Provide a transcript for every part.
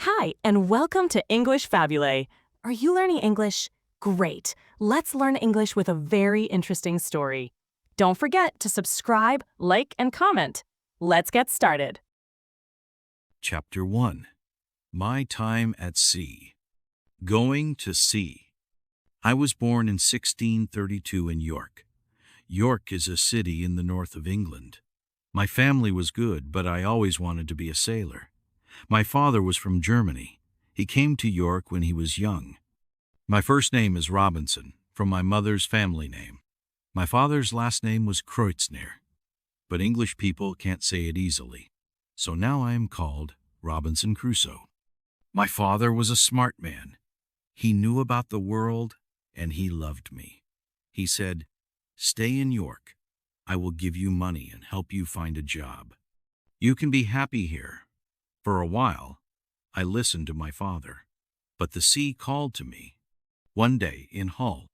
Hi, and welcome to English-Fabule. Are you learning English? Great. Let's learn English with a very interesting story. Don't forget to subscribe, like, and comment. Let's get started. Chapter 1. My Time at Sea. Going to Sea. I was born in 1632 in York. York is a city in the north of England. My family was good, but I always wanted to be a sailor. My father was from Germany. He came to York when he was young. My first name is Robinson, from my mother's family name. My father's last name was Kreutzner, but English people can't say it easily. So now I am called Robinson Crusoe. My father was a smart man. He knew about the world, and he loved me. He said, "Stay in York. I will give you money and help you find a job. You can be happy here." For a while, I listened to my father, but the sea called to me. One day in Hull,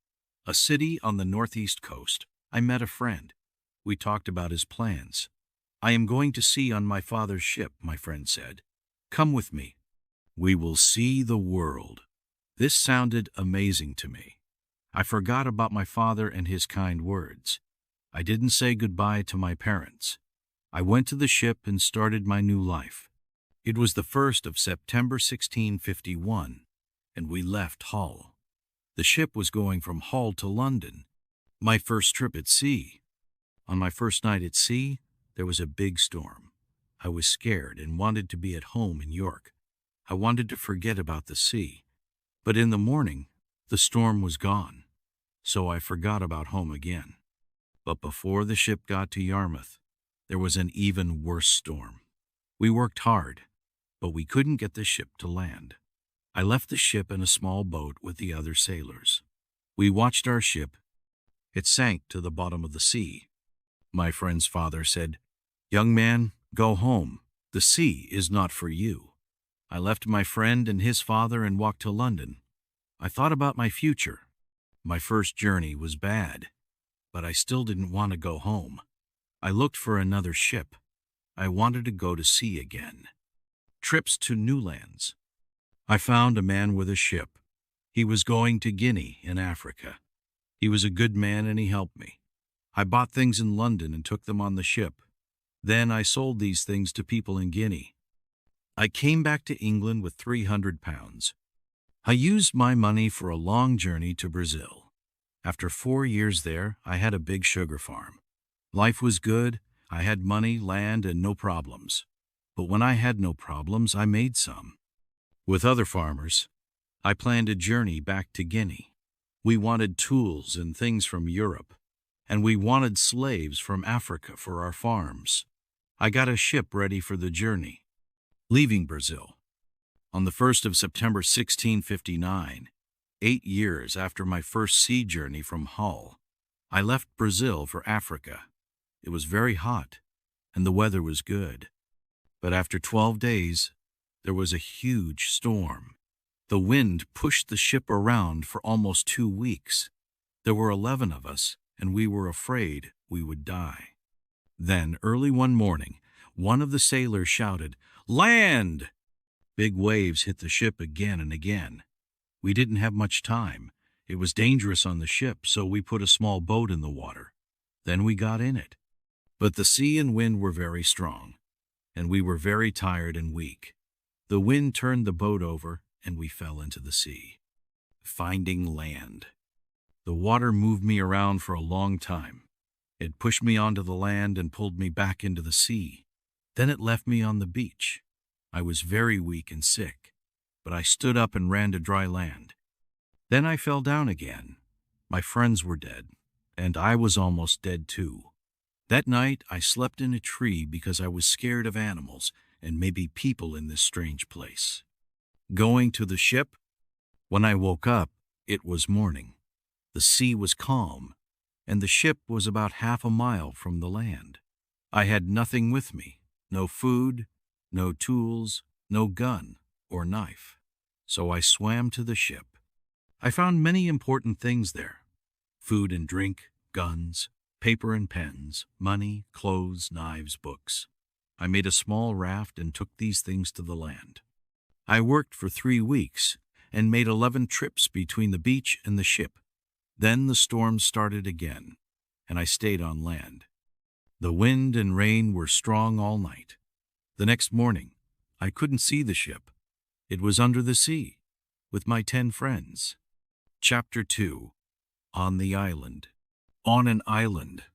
a city on the northeast coast, I met a friend. We talked about his plans. "I am going to sea on my father's ship," my friend said. "Come with me. We will see the world." This sounded amazing to me. I forgot about my father and his kind words. I didn't say goodbye to my parents. I went to the ship and started my new life. It was the 1st of September 1651, and we left Hull. The ship was going from Hull to London. My first trip at sea. On my first night at sea, there was a big storm. I was scared and wanted to be at home in York. I wanted to forget about the sea. But in the morning, the storm was gone, so I forgot about home again. But before the ship got to Yarmouth, there was an even worse storm. We worked hard, but we couldn't get the ship to land. I left the ship in a small boat with the other sailors. We watched our ship. It sank to the bottom of the sea. My friend's father said, "Young man, go home. The sea is not for you." I left my friend and his father and walked to London. I thought about my future. My first journey was bad, but I still didn't want to go home. I looked for another ship. I wanted to go to sea again. Trips to new lands. I found a man with a ship. He was going to Guinea in Africa. He was a good man and he helped me. I bought things in London and took them on the ship. Then I sold these things to people in Guinea. I came back to England with £300. I used my money for a long journey to Brazil. After 4 years there, I had a big sugar farm. Life was good. I had money, land, and no problems. But when I had no problems, I made some. With other farmers, I planned a journey back to Guinea. We wanted tools and things from Europe, and we wanted slaves from Africa for our farms. I got a ship ready for the journey. Leaving Brazil. On the 1st of September 1659, 8 years after my first sea journey from Hull, I left Brazil for Africa. It was very hot, and the weather was good. But after 12 days, there was a huge storm. The wind pushed the ship around for almost 2 weeks. There were 11 of us, and we were afraid we would die. Then, early one morning, one of the sailors shouted, "Land!" Big waves hit the ship again and again. We didn't have much time. It was dangerous on the ship, so we put a small boat in the water. Then we got in it. But the sea and wind were very strong, and we were very tired and weak. The wind turned the boat over, and we fell into the sea. Finding land. The water moved me around for a long time. It pushed me onto the land and pulled me back into the sea. Then it left me on the beach. I was very weak and sick, but I stood up and ran to dry land. Then I fell down again. My friends were dead, and I was almost dead too. That night I slept in a tree because I was scared of animals and maybe people in this strange place. Going to the ship. When I woke up, it was morning. The sea was calm, and the ship was about half a mile from the land. I had nothing with me, no food, no tools, no gun or knife. So I swam to the ship. I found many important things there: food and drink, guns, paper and pens, money, clothes, knives, books. I made a small raft and took these things to the land. I worked for 3 weeks and made 11 trips between the beach and the ship. Then the storm started again, and I stayed on land. The wind and rain were strong all night. The next morning, I couldn't see the ship. It was under the sea, with my 10 friends. Chapter 2. On the Island. On an island.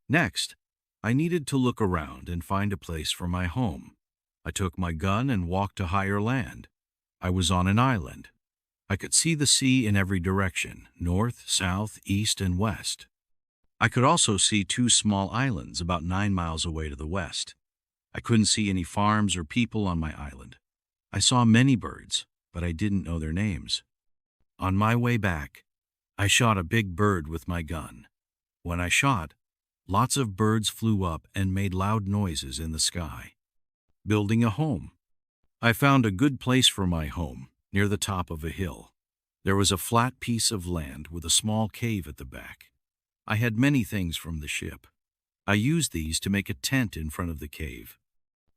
Next, I needed to look around and find a place for my home. I took my gun and walked to higher land. I was on an island. I could see the sea in every direction, north, south, east, and west. I could also see 2 small islands about 9 miles away to the west. I couldn't see any farms or people on my island. I saw many birds, but I didn't know their names. On my way back, I shot a big bird with my gun. When I shot, lots of birds flew up and made loud noises in the sky. Building a home. I found a good place for my home, near the top of a hill. There was a flat piece of land with a small cave at the back. I had many things from the ship. I used these to make a tent in front of the cave.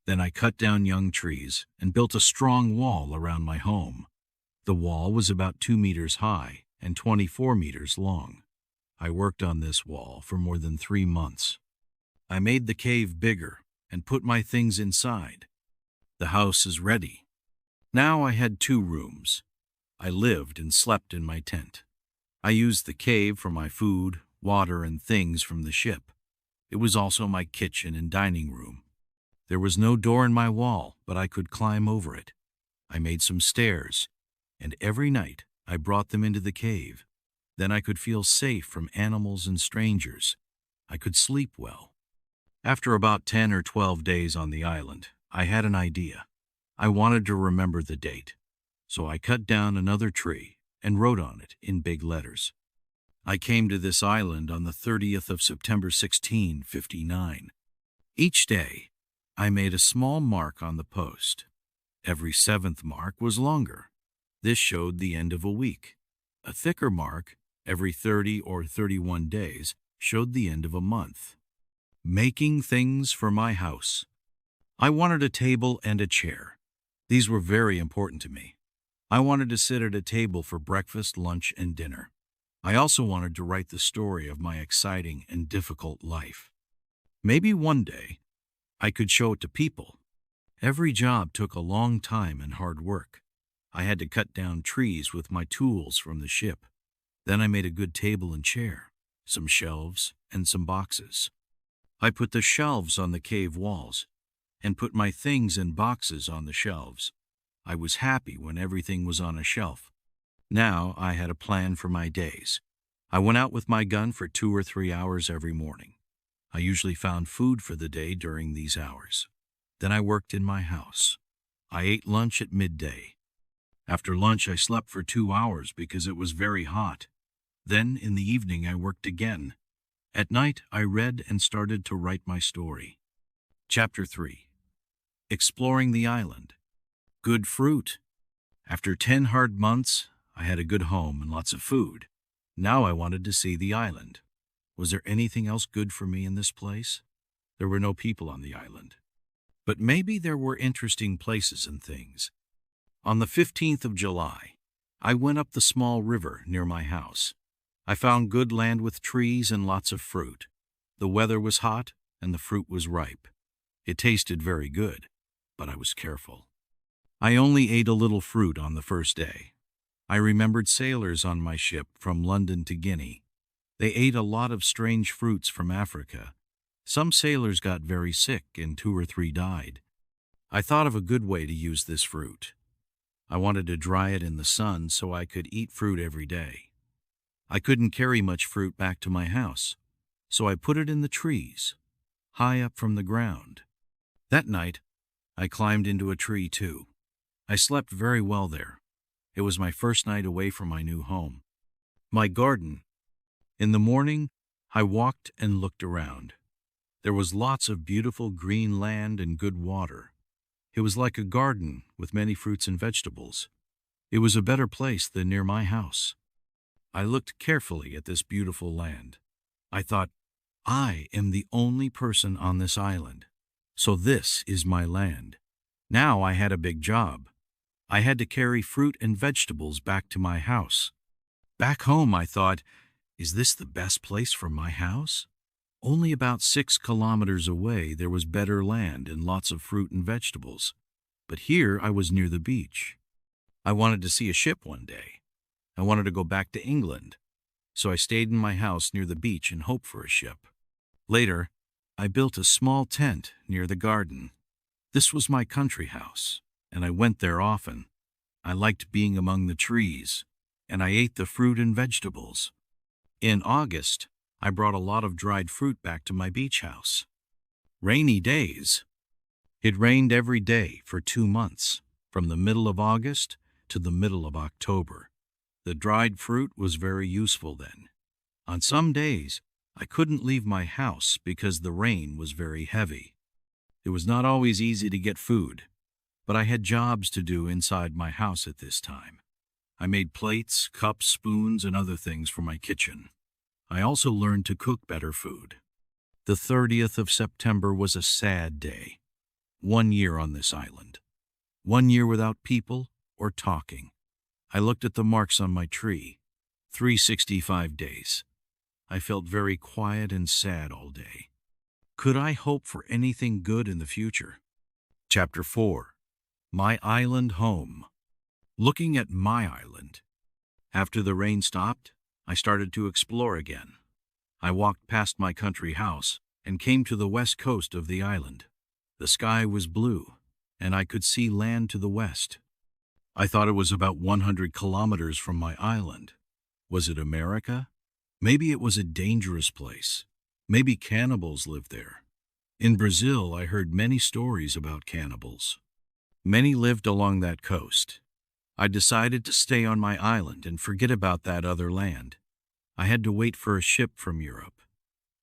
Then I cut down young trees and built a strong wall around my home. The wall was about 2 meters high and 24 meters long. I worked on this wall for more than 3 months. I made the cave bigger and put my things inside. The house is ready. Now I had 2 rooms. I lived and slept in my tent. I used the cave for my food, water, and things from the ship. It was also my kitchen and dining room. There was no door in my wall, but I could climb over it. I made some stairs, and every night I brought them into the cave. Then I could feel safe from animals and strangers. I could sleep well. After about 10 or 12 days on the island, I had an idea. I wanted to remember the date, so I cut down another tree and wrote on it in big letters. I came to this island on the 30th of September 1659. Each day, I made a small mark on the post. Every 7th mark was longer. This showed the end of a week. A thicker mark, every 30 or 31 days, showed the end of a month. Making things for my house. I wanted a table and a chair. These were very important to me. I wanted to sit at a table for breakfast, lunch, and dinner. I also wanted to write the story of my exciting and difficult life. Maybe one day, I could show it to people. Every job took a long time and hard work. I had to cut down trees with my tools from the ship. Then I made a good table and chair, some shelves, and some boxes. I put the shelves on the cave walls and put my things in boxes on the shelves. I was happy when everything was on a shelf. Now I had a plan for my days. I went out with my gun for 2 or 3 hours every morning. I usually found food for the day during these hours. Then I worked in my house. I ate lunch at midday. After lunch I slept for 2 hours because it was very hot. Then in the evening I worked again. At night I read and started to write my story. Chapter 3. Exploring the island. Good fruit. After 10 hard months, I had a good home and lots of food. Now I wanted to see the island. Was there anything else good for me in this place? There were no people on the island. But maybe there were interesting places and things. On the 15th of July, I went up the small river near my house. I found good land with trees and lots of fruit. The weather was hot and the fruit was ripe. It tasted very good, but I was careful. I only ate a little fruit on the first day. I remembered sailors on my ship from London to Guinea. They ate a lot of strange fruits from Africa. Some sailors got very sick and 2 or 3 died. I thought of a good way to use this fruit. I wanted to dry it in the sun so I could eat fruit every day. I couldn't carry much fruit back to my house, so I put it in the trees, high up from the ground. That night, I climbed into a tree too. I slept very well there. It was my first night away from my new home. My garden. In the morning, I walked and looked around. There was lots of beautiful green land and good water. It was like a garden with many fruits and vegetables. It was a better place than near my house. I looked carefully at this beautiful land. I thought, I am the only person on this island, so this is my land. Now I had a big job. I had to carry fruit and vegetables back to my house. Back home, I thought, is this the best place for my house? Only about 6 kilometers away, there was better land and lots of fruit and vegetables. But here, I was near the beach. I wanted to see a ship one day. I wanted to go back to England. So I stayed in my house near the beach and hoped for a ship. Later, I built a small tent near the garden. This was my country house, and I went there often. I liked being among the trees, and I ate the fruit and vegetables. In August, I brought a lot of dried fruit back to my beach house. Rainy days. It rained every day for 2 months, from the middle of August to the middle of October. The dried fruit was very useful then. On some days, I couldn't leave my house because the rain was very heavy. It was not always easy to get food, but I had jobs to do inside my house at this time. I made plates, cups, spoons, and other things for my kitchen. I also learned to cook better food. The 30th of September was a sad day. 1 year on this island. 1 year without people or talking. I looked at the marks on my tree. 365 days. I felt very quiet and sad all day. Could I hope for anything good in the future? Chapter 4. My Island Home. Looking at my island. After the rain stopped, I started to explore again. I walked past my country house and came to the west coast of the island. The sky was blue, and I could see land to the west. I thought it was about 100 kilometers from my island. Was it America? Maybe it was a dangerous place. Maybe cannibals lived there. In Brazil, I heard many stories about cannibals. Many lived along that coast. I decided to stay on my island and forget about that other land. I had to wait for a ship from Europe.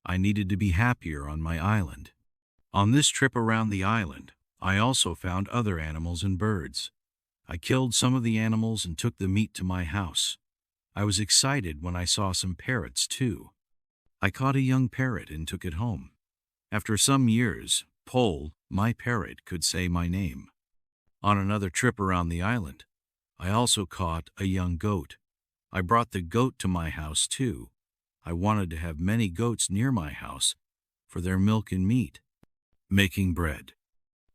I needed to be happier on my island. On this trip around the island, I also found other animals and birds. I killed some of the animals and took the meat to my house. I was excited when I saw some parrots, too. I caught a young parrot and took it home. After some years, Pole, my parrot, could say my name. On another trip around the island, I also caught a young goat. I brought the goat to my house, too. I wanted to have many goats near my house for their milk and meat. Making bread.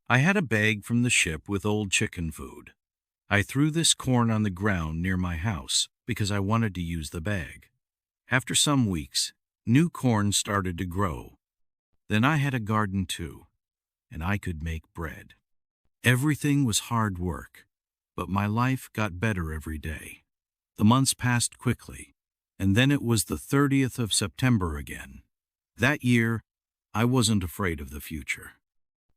I had a bag from the ship with old chicken food. I threw this corn on the ground near my house because I wanted to use the bag. After some weeks, new corn started to grow. Then I had a garden too, and I could make bread. Everything was hard work, but my life got better every day. The months passed quickly, and then it was the 30th of September again. That year, I wasn't afraid of the future.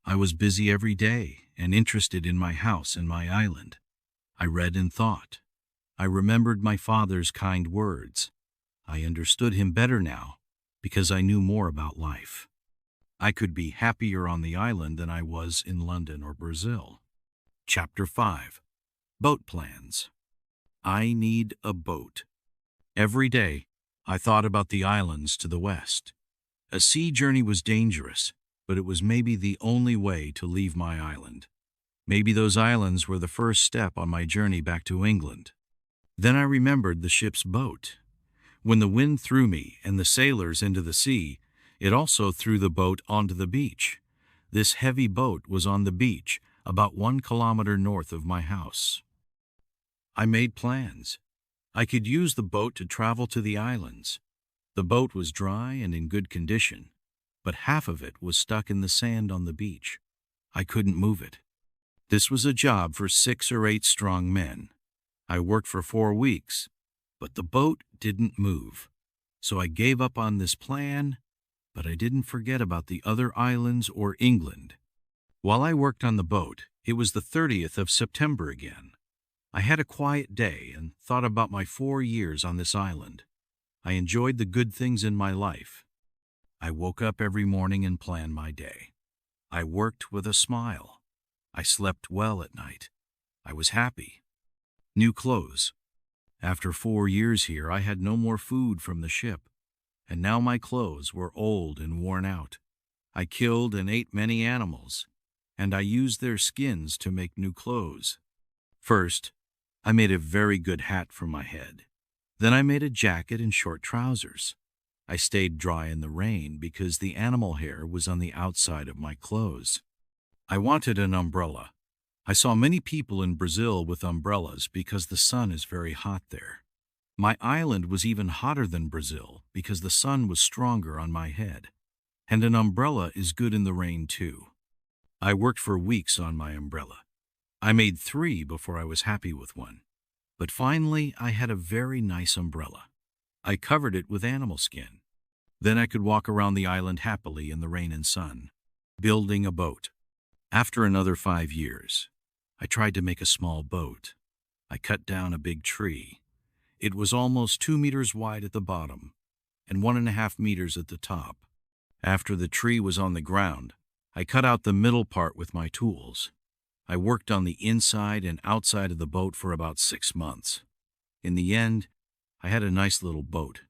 I was busy every day and interested in my house and my island. I read and thought. I remembered my father's kind words. I understood him better now because I knew more about life. I could be happier on the island than I was in London or Brazil. Chapter 5. Boat Plans. I need a boat. Every day, I thought about the islands to the west. A sea journey was dangerous, but it was maybe the only way to leave my island. Maybe those islands were the first step on my journey back to England. Then I remembered the ship's boat. When the wind threw me and the sailors into the sea, it also threw the boat onto the beach. This heavy boat was on the beach, about 1 kilometer north of my house. I made plans. I could use the boat to travel to the islands. The boat was dry and in good condition, but half of it was stuck in the sand on the beach. I couldn't move it. This was a job for 6 or 8 strong men. I worked for 4 weeks, but the boat didn't move. So I gave up on this plan, but I didn't forget about the other islands or England. While I worked on the boat, it was the 30th of September again. I had a quiet day and thought about my 4 years on this island. I enjoyed the good things in my life. I woke up every morning and planned my day. I worked with a smile. I slept well at night. I was happy. New clothes. After 4 years here, I had no more food from the ship, and now my clothes were old and worn out. I killed and ate many animals, and I used their skins to make new clothes. First, I made a very good hat for my head. Then I made a jacket and short trousers. I stayed dry in the rain because the animal hair was on the outside of my clothes. I wanted an umbrella. I saw many people in Brazil with umbrellas because the sun is very hot there. My island was even hotter than Brazil because the sun was stronger on my head. And an umbrella is good in the rain too. I worked for weeks on my umbrella. I made 3 before I was happy with one. But finally, I had a very nice umbrella. I covered it with animal skin. Then I could walk around the island happily in the rain and sun, building a boat. After another 5 years, I tried to make a small boat. I cut down a big tree. It was almost 2 meters wide at the bottom and 1.5 meters at the top. After the tree was on the ground, I cut out the middle part with my tools. I worked on the inside and outside of the boat for about 6 months. In the end, I had a nice little boat.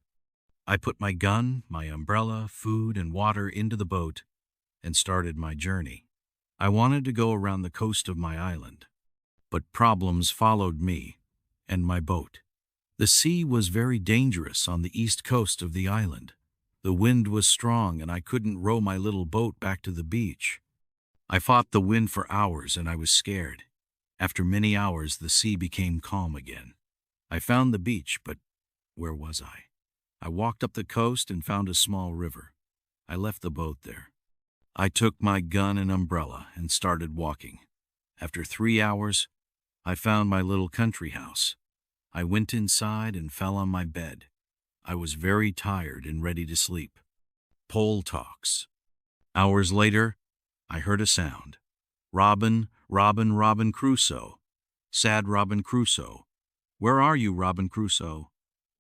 I put my gun, my umbrella, food, and water into the boat and started my journey. I wanted to go around the coast of my island, but problems followed me and my boat. The sea was very dangerous on the east coast of the island. The wind was strong and I couldn't row my little boat back to the beach. I fought the wind for hours and I was scared. After many hours, the sea became calm again. I found the beach, but where was I? I walked up the coast and found a small river. I left the boat there. I took my gun and umbrella and started walking. After 3 hours, I found my little country house. I went inside and fell on my bed. I was very tired and ready to sleep. Pole talks. Hours later, I heard a sound. Robin, Robin, Robin Crusoe. Sad Robin Crusoe. Where are you, Robin Crusoe?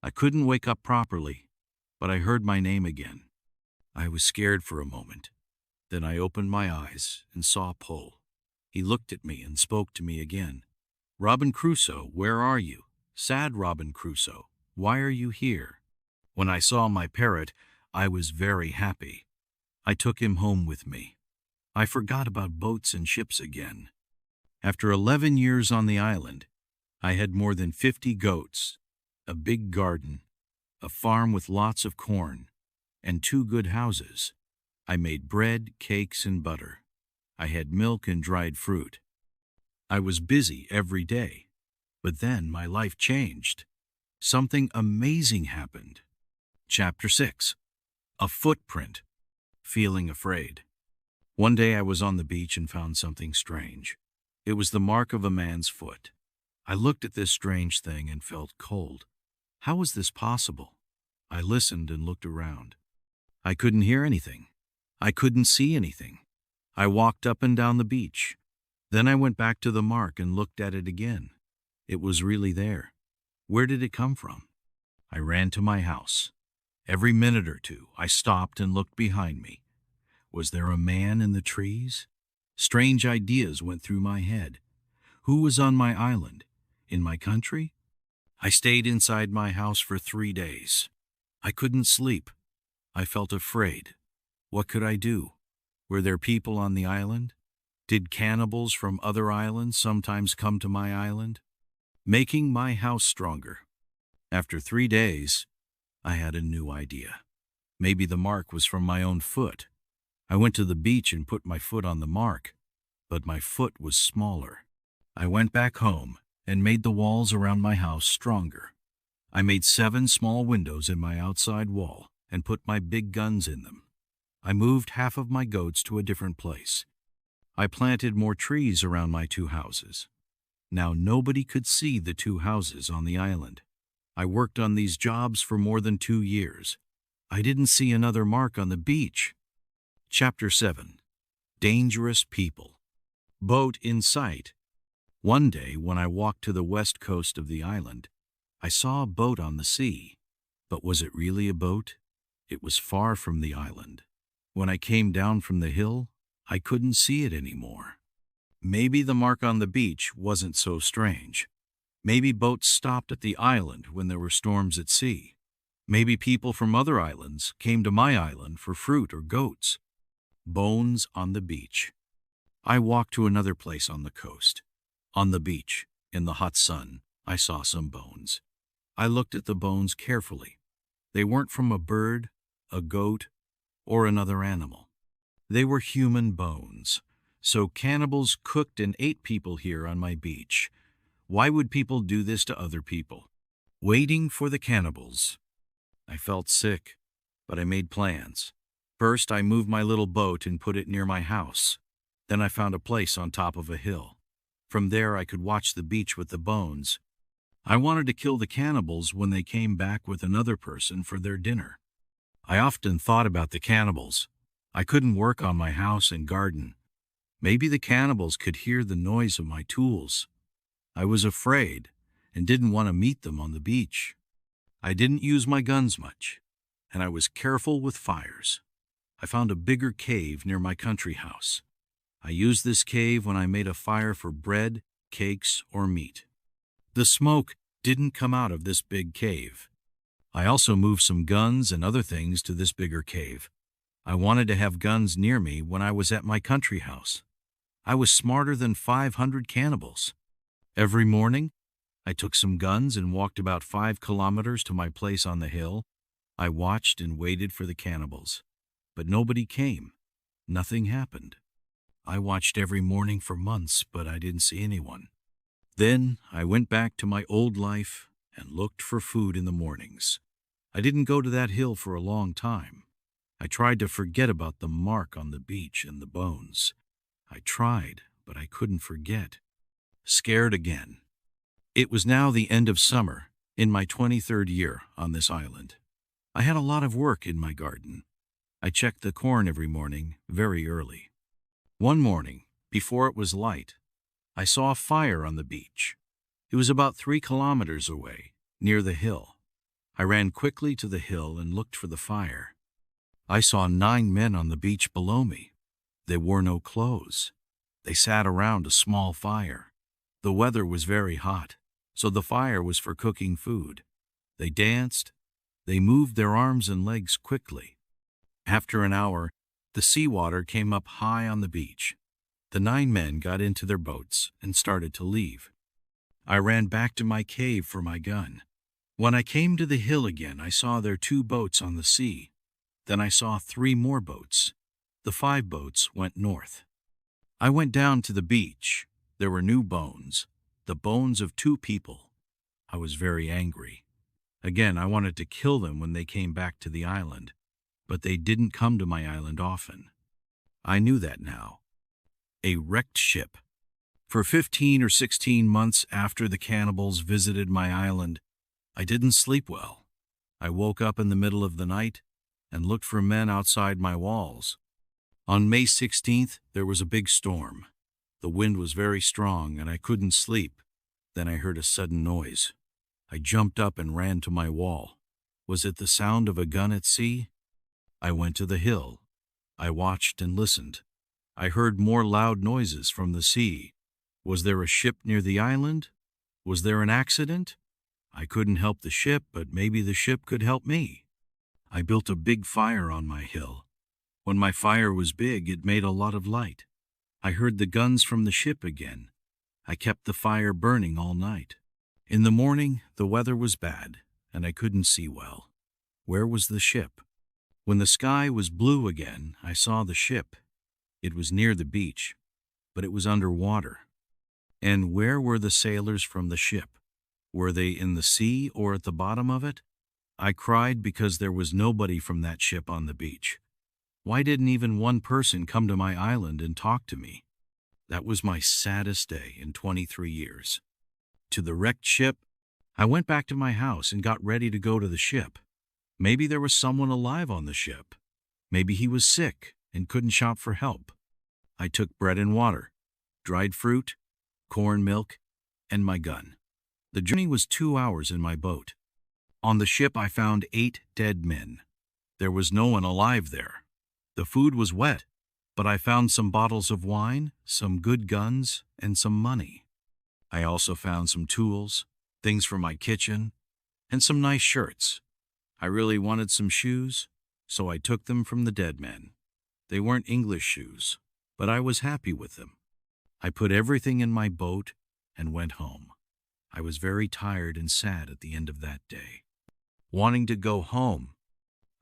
I couldn't wake up properly, but I heard my name again. I was scared for a moment. Then I opened my eyes and saw Pole. He looked at me and spoke to me again. Robin Crusoe, where are you? Sad Robin Crusoe, why are you here? When I saw my parrot, I was very happy. I took him home with me. I forgot about boats and ships again. After 11 years on the island, I had more than 50 goats, a big garden, a farm with lots of corn, and 2 good houses. I made bread, cakes, and butter. I had milk and dried fruit. I was busy every day, but then my life changed. Something amazing happened. Chapter 6. A Footprint. Feeling afraid. One day I was on the beach and found something strange. It was the mark of a man's foot. I looked at this strange thing and felt cold. How was this possible? I listened and looked around. I couldn't hear anything. I couldn't see anything. I walked up and down the beach. Then I went back to the mark and looked at it again. It was really there. Where did it come from? I ran to my house. Every minute or two, I stopped and looked behind me. Was there a man in the trees? Strange ideas went through my head. Who was on my island? In my country? I stayed inside my house for 3 days. I couldn't sleep. I felt afraid. What could I do? Were there people on the island? Did cannibals from other islands sometimes come to my island? Making my house stronger. After 3 days, I had a new idea. Maybe the mark was from my own foot. I went to the beach and put my foot on the mark, but my foot was smaller. I went back home and made the walls around my house stronger. I made 7 small windows in my outside wall and put my big guns in them. I moved half of my goats to a different place. I planted more trees around my 2 houses. Now nobody could see the 2 houses on the island. I worked on these jobs for more than 2 years. I didn't see another mark on the beach. Chapter 7. Dangerous People. Boat in sight. One day when I walked to the west coast of the island, I saw a boat on the sea. But was it really a boat? It was far from the island. When I came down from the hill, I couldn't see it anymore. Maybe the mark on the beach wasn't so strange. Maybe boats stopped at the island when there were storms at sea. Maybe people from other islands came to my island for fruit or goats. Bones on the beach. I walked to another place on the coast. On the beach, In the hot sun, I saw some bones. I looked at the bones carefully. They weren't from a bird, a goat, or another animal. They were human bones. So cannibals cooked and ate people here on my beach. Why would people do this to other people? Waiting for the cannibals. I felt sick, but I made plans. First, I moved my little boat and put it near my house. Then I found a place on top of a hill. From there, I could watch the beach with the bones. I wanted to kill the cannibals when they came back with another person for their dinner. I often thought about the cannibals. I couldn't work on my house and garden. Maybe the cannibals could hear the noise of my tools. I was afraid and didn't want to meet them on the beach. I didn't use my guns much, and I was careful with fires. I found a bigger cave near my country house. I used this cave when I made a fire for bread, cakes, or meat. The smoke didn't come out of this big cave. I also moved some guns and other things to this bigger cave. I wanted to have guns near me when I was at my country house. I was smarter than 500 cannibals. Every morning, I took some guns and walked about 5 kilometers to my place on the hill. I watched and waited for the cannibals, but nobody came. Nothing happened. I watched every morning for months, but I didn't see anyone. Then I went back to my old life and looked for food in the mornings. I didn't go to that hill for a long time. I tried to forget about the mark on the beach and the bones. I tried, but I couldn't forget. Scared again. It was now the end of summer, in my 23rd year on this island. I had a lot of work in my garden. I checked the corn every morning, very early. One morning, before it was light, I saw a fire on the beach. It was about 3 kilometers away, near the hill. I ran quickly to the hill and looked for the fire. I saw 9 men on the beach below me. They wore no clothes. They sat around a small fire. The weather was very hot, so the fire was for cooking food. They danced. They moved their arms and legs quickly. After an hour, the seawater came up high on the beach. The 9 men got into their boats and started to leave. I ran back to my cave for my gun. When I came to the hill again, I saw their 2 boats on the sea. Then I saw 3 more boats. The 5 boats went north. I went down to the beach. There were new bones, the bones of 2 people. I was very angry. Again, I wanted to kill them when they came back to the island, but they didn't come to my island often. I knew that now. A wrecked ship. For 15 or 16 months after the cannibals visited my island, I didn't sleep well. I woke up in the middle of the night and looked for men outside my walls. On May 16th, there was a big storm. The wind was very strong and I couldn't sleep. Then I heard a sudden noise. I jumped up and ran to my wall. Was it the sound of a gun at sea? I went to the hill. I watched and listened. I heard more loud noises from the sea. Was there a ship near the island? Was there an accident? I couldn't help the ship, but maybe the ship could help me. I built a big fire on my hill. When my fire was big, it made a lot of light. I heard the guns from the ship again. I kept the fire burning all night. In the morning, the weather was bad, and I couldn't see well. Where was the ship? When the sky was blue again, I saw the ship. It was near the beach, but it was underwater. And where were the sailors from the ship? Were they in the sea or at the bottom of it? I cried because there was nobody from that ship on the beach. Why didn't even one person come to my island and talk to me? That was my saddest day in 23 years. To the wrecked ship, I went back to my house and got ready to go to the ship. Maybe there was someone alive on the ship. Maybe he was sick and couldn't shop for help. I took bread and water, dried fruit, corn milk, and my gun. The journey was 2 hours in my boat. On the ship I found 8 dead men. There was no one alive there. The food was wet, but I found some bottles of wine, some good guns, and some money. I also found some tools, things for my kitchen, and some nice shirts. I really wanted some shoes, so I took them from the dead men. They weren't English shoes, but I was happy with them. I put everything in my boat and went home. I was very tired and sad at the end of that day. Wanting to go home,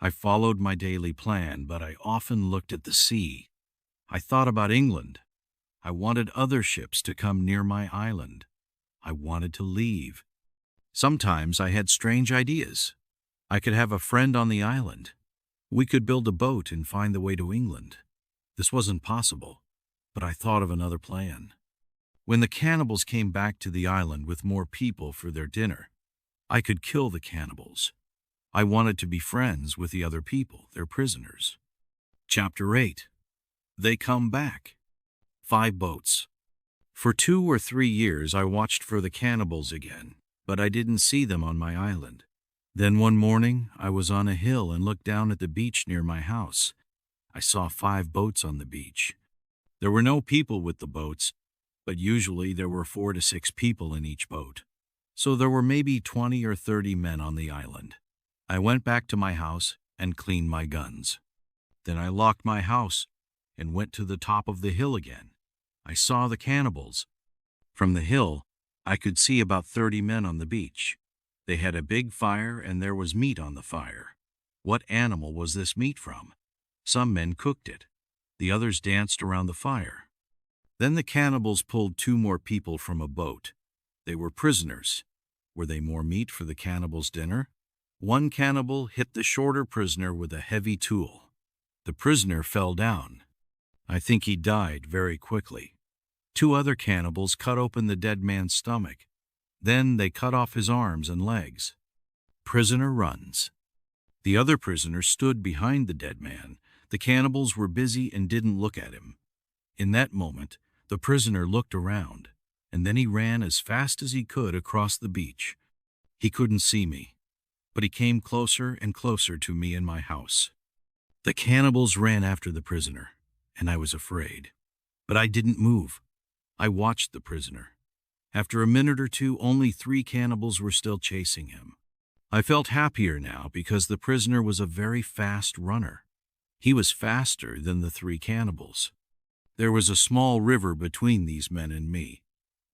I followed my daily plan, but I often looked at the sea. I thought about England. I wanted other ships to come near my island. I wanted to leave. Sometimes I had strange ideas. I could have a friend on the island. We could build a boat and find the way to England. This wasn't possible, but I thought of another plan. When the cannibals came back to the island with more people for their dinner, I could kill the cannibals. I wanted to be friends with the other people, their prisoners. Chapter 8. They Come Back. 5 boats. For 2 or 3 years I watched for the cannibals again, but I didn't see them on my island. Then one morning I was on a hill and looked down at the beach near my house. I saw 5 boats on the beach. There were no people with the boats, but usually there were 4 to 6 people in each boat. So there were maybe 20 or 30 men on the island. I went back to my house and cleaned my guns. Then I locked my house and went to the top of the hill again. I saw the cannibals. From the hill, I could see about 30 men on the beach. They had a big fire and there was meat on the fire. What animal was this meat from? Some men cooked it. The others danced around the fire. Then the cannibals pulled 2 more people from a boat. They were prisoners. Were they more meat for the cannibals' dinner? One cannibal hit the shorter prisoner with a heavy tool. The prisoner fell down. I think he died very quickly. 2 other cannibals cut open the dead man's stomach. Then they cut off his arms and legs. Prisoner runs. The other prisoner stood behind the dead man. The cannibals were busy and didn't look at him. In that moment, the prisoner looked around, and then he ran as fast as he could across the beach. He couldn't see me, but he came closer and closer to me in my house. The cannibals ran after the prisoner, and I was afraid. But I didn't move. I watched the prisoner. After a minute or 2, only 3 cannibals were still chasing him. I felt happier now because the prisoner was a very fast runner. He was faster than the 3 cannibals. There was a small river between these men and me.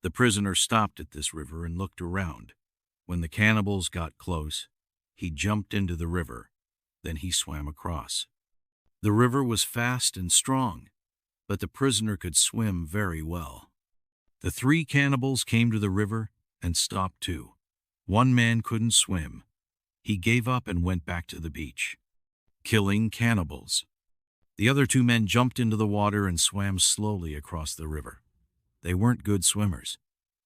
The prisoner stopped at this river and looked around. When the cannibals got close, he jumped into the river. Then he swam across. The river was fast and strong, but the prisoner could swim very well. The 3 cannibals came to the river and stopped too. One man couldn't swim. He gave up and went back to the beach. Killing cannibals. The other 2 men jumped into the water and swam slowly across the river. They weren't good swimmers.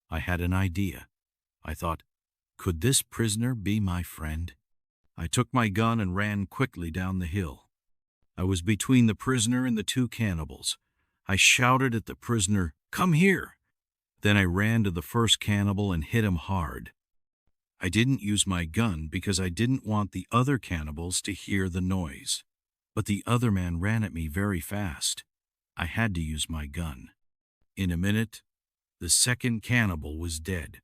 I had an idea. I thought, could this prisoner be my friend? I took my gun and ran quickly down the hill. I was between the prisoner and the 2 cannibals. I shouted at the prisoner, "Come here!" Then I ran to the first cannibal and hit him hard. I didn't use my gun because I didn't want the other cannibals to hear the noise. But the other man ran at me very fast. I had to use my gun. In a minute, the second cannibal was dead.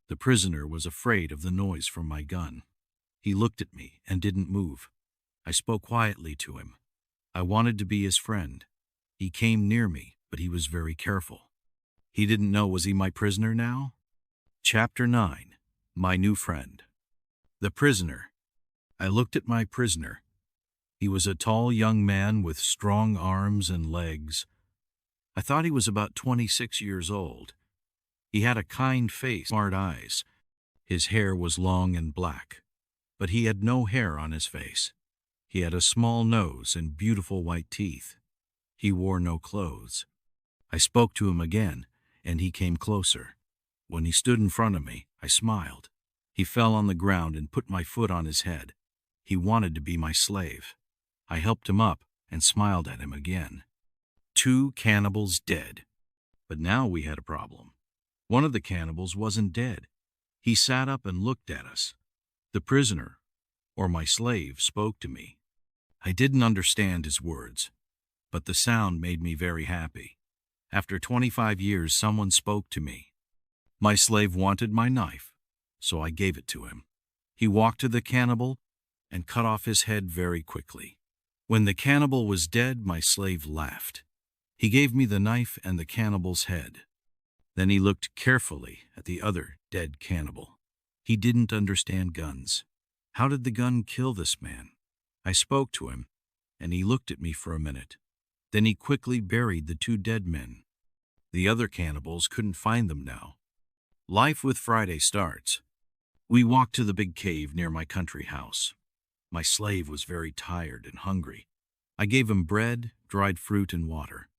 The prisoner was afraid of the noise from my gun. He looked at me and didn't move. I spoke quietly to him. I wanted to be his friend. He came near me, but he was very careful. He didn't know, was he my prisoner now? Chapter 9. My New Friend. The Prisoner. I looked at my prisoner. He was a tall young man with strong arms and legs. I thought he was about 26 years old. He had a kind face, smart eyes. His hair was long and black, but he had no hair on his face. He had a small nose and beautiful white teeth. He wore no clothes. I spoke to him again, and he came closer. When he stood in front of me, I smiled. He fell on the ground and put my foot on his head. He wanted to be my slave. I helped him up and smiled at him again. 2 cannibals dead. But now we had a problem. One of the cannibals wasn't dead. He sat up and looked at us. The prisoner, or my slave, spoke to me. I didn't understand his words, but the sound made me very happy. After 25 years, someone spoke to me. My slave wanted my knife, so I gave it to him. He walked to the cannibal and cut off his head very quickly. When the cannibal was dead, my slave laughed. He gave me the knife and the cannibal's head. Then he looked carefully at the other Dead cannibal. He didn't understand guns. How did the gun kill this man? I spoke to him, and he looked at me for a minute. Then he quickly buried the two dead men. The other cannibals couldn't find them now. Life with Friday starts. We walked to the big cave near my country house. My slave was very tired and hungry. I gave him bread, dried fruit, and water.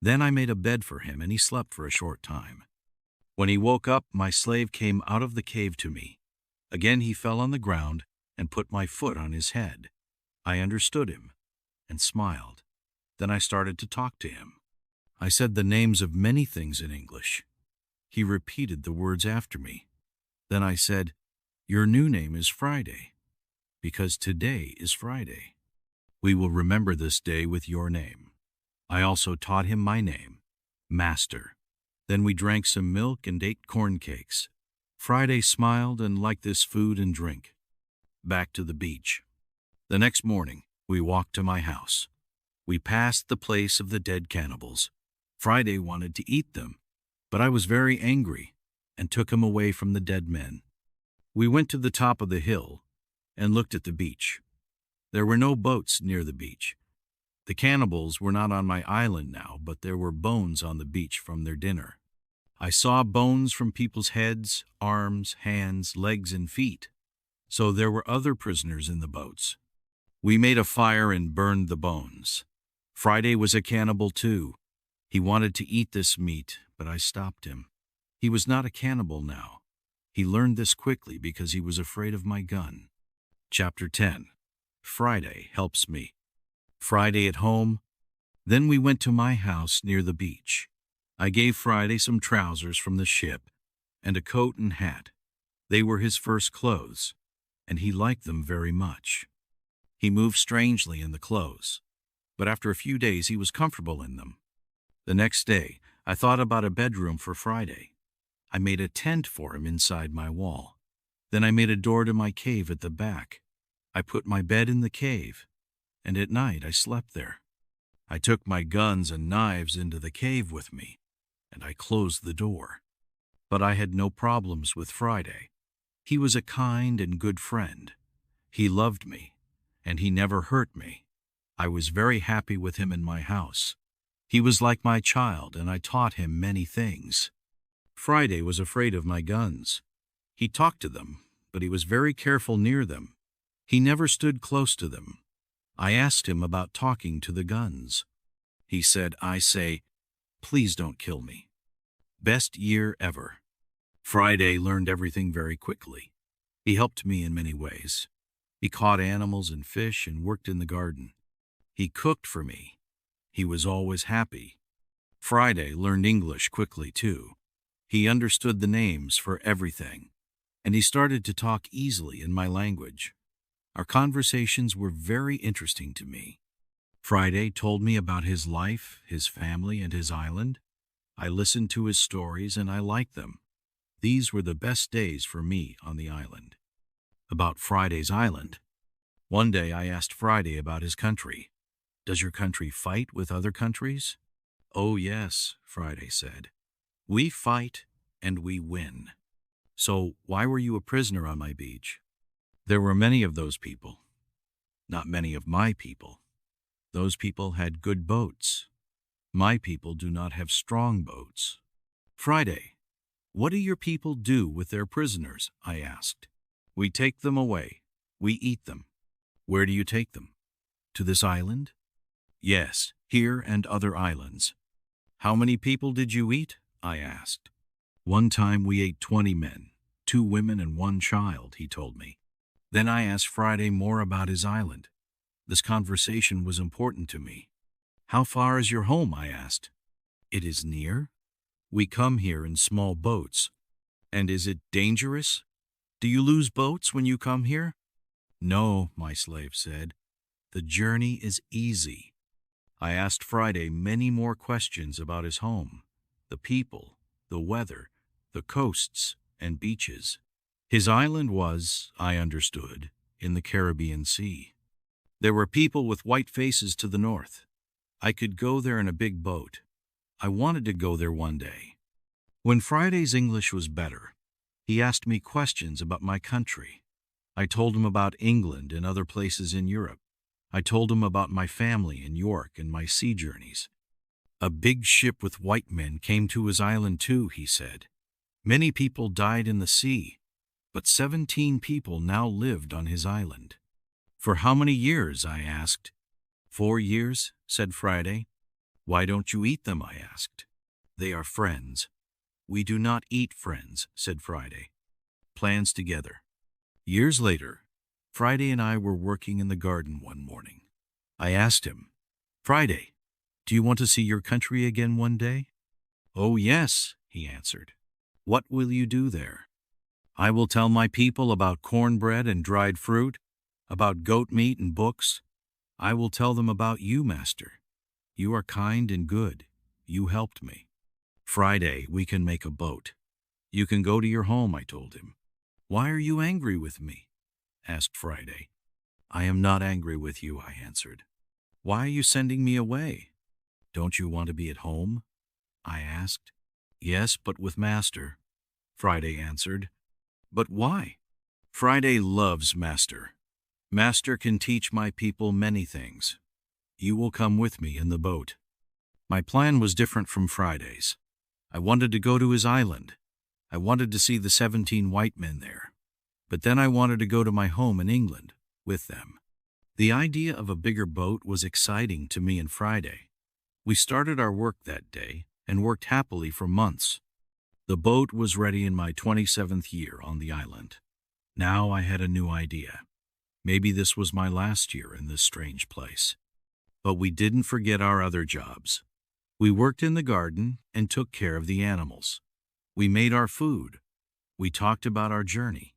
Then I made a bed for him, and he slept for a short time. When he woke up, my slave came out of the cave to me. Again he fell on the ground and put my foot on his head. I understood him and smiled. Then I started to talk to him. I said the names of many things in English. He repeated the words after me. Then I said, "Your new name is Friday, because today is Friday. We will remember this day with your name." I also taught him my name, Master. Then we drank some milk and ate corn cakes. Friday smiled and liked this food and drink. Back to the beach. The next morning, we walked to my house. We passed the place of the dead cannibals. Friday wanted to eat them, but I was very angry and took him away from the dead men. We went to the top of the hill and looked at the beach. There were no boats near the beach. The cannibals were not on my island now, but there were bones on the beach from their dinner. I saw bones from people's heads, arms, hands, legs, and feet. So there were other prisoners in the boats. We made a fire and burned the bones. Friday was a cannibal too. He wanted to eat this meat, but I stopped him. He was not a cannibal now. He learned this quickly because he was afraid of my gun. Chapter 10. Friday helps me. Friday at home. Then we went to my house near the beach. I gave Friday some trousers from the ship and a coat and hat. They were his first clothes, and he liked them very much. He moved strangely in the clothes, but after a few days he was comfortable in them. The next day, I thought about a bedroom for Friday. I made a tent for him inside my wall. Then I made a door to my cave at the back. I put my bed in the cave, and at night I slept there. I took my guns and knives into the cave with me, and I closed the door. But I had no problems with Friday. He was a kind and good friend. He loved me, and he never hurt me. I was very happy with him in my house. He was like my child, and I taught him many things. Friday was afraid of my guns. He talked to them, but he was very careful near them. He never stood close to them. I asked him about talking to the guns. He said, "I say, please don't kill me." Best year ever. Friday learned everything very quickly. He helped me in many ways. He caught animals and fish and worked in the garden. He cooked for me. He was always happy. Friday learned English quickly too. He understood the names for everything, and he started to talk easily in my language. Our conversations were very interesting to me. Friday told me about his life, his family, and his island. I listened to his stories, and I liked them. These were the best days for me on the island. About Friday's island. One day I asked Friday about his country. "Does your country fight with other countries?" "Oh yes," Friday said. "We fight and we win." "So why were you a prisoner on my beach?" "There were many of those people. Not many of my people. Those people had good boats. My people do not have strong boats." "Friday, what do your people do with their prisoners?" I asked. "We take them away. We eat them." "Where do you take them? To this island?" "Yes, here and other islands." "How many people did you eat?" I asked. "One time we ate 20 men, 2 women and 1 child," he told me. Then I asked Friday more about his island. This conversation was important to me. "How far is your home?" I asked. "It is near. We come here in small boats." "And is it dangerous? Do you lose boats when you come here?" "No," my slave said. "The journey is easy." I asked Friday many more questions about his home, the people, the weather, the coasts, and beaches. His island was, I understood, in the Caribbean Sea. There were people with white faces to the north. I could go there in a big boat. I wanted to go there one day. When Friday's English was better, He asked me questions about my country. I told him about England and other places in Europe. I told him about my family in York and my sea journeys. A big ship with white men came to his island too, he said. Many people died in the sea, but 17 people now lived on his island. For how many years? I asked. 4 years, said Friday. Why don't you eat them? I asked. They are friends. We do not eat friends, said Friday. Plans together. Years later, Friday and I were working in the garden one morning. I asked him, Friday, do you want to see your country again one day? Oh, yes, he answered. What will you do there? I will tell my people about cornbread and dried fruit, about goat meat and books. I will tell them about you, Master. You are kind and good. You helped me. Friday, we can make a boat. You can go to your home, I told him. Why are you angry with me? Asked Friday. I am not angry with you, I answered. Why are you sending me away? Don't you want to be at home? I asked. Yes, but with Master, Friday answered. But why? Friday loves Master. Master can teach my people many things. You will come with me in the boat. My plan was different from Friday's. I wanted to go to his island. I wanted to see the 17 white men there. But then I wanted to go to my home in England with them. The idea of a bigger boat was exciting to me and Friday. We started our work that day and worked happily for months. The boat was ready in my 27th year on the island. Now I had a new idea. Maybe this was my last year in this strange place. But we didn't forget our other jobs. We worked in the garden and took care of the animals. We made our food. We talked about our journey.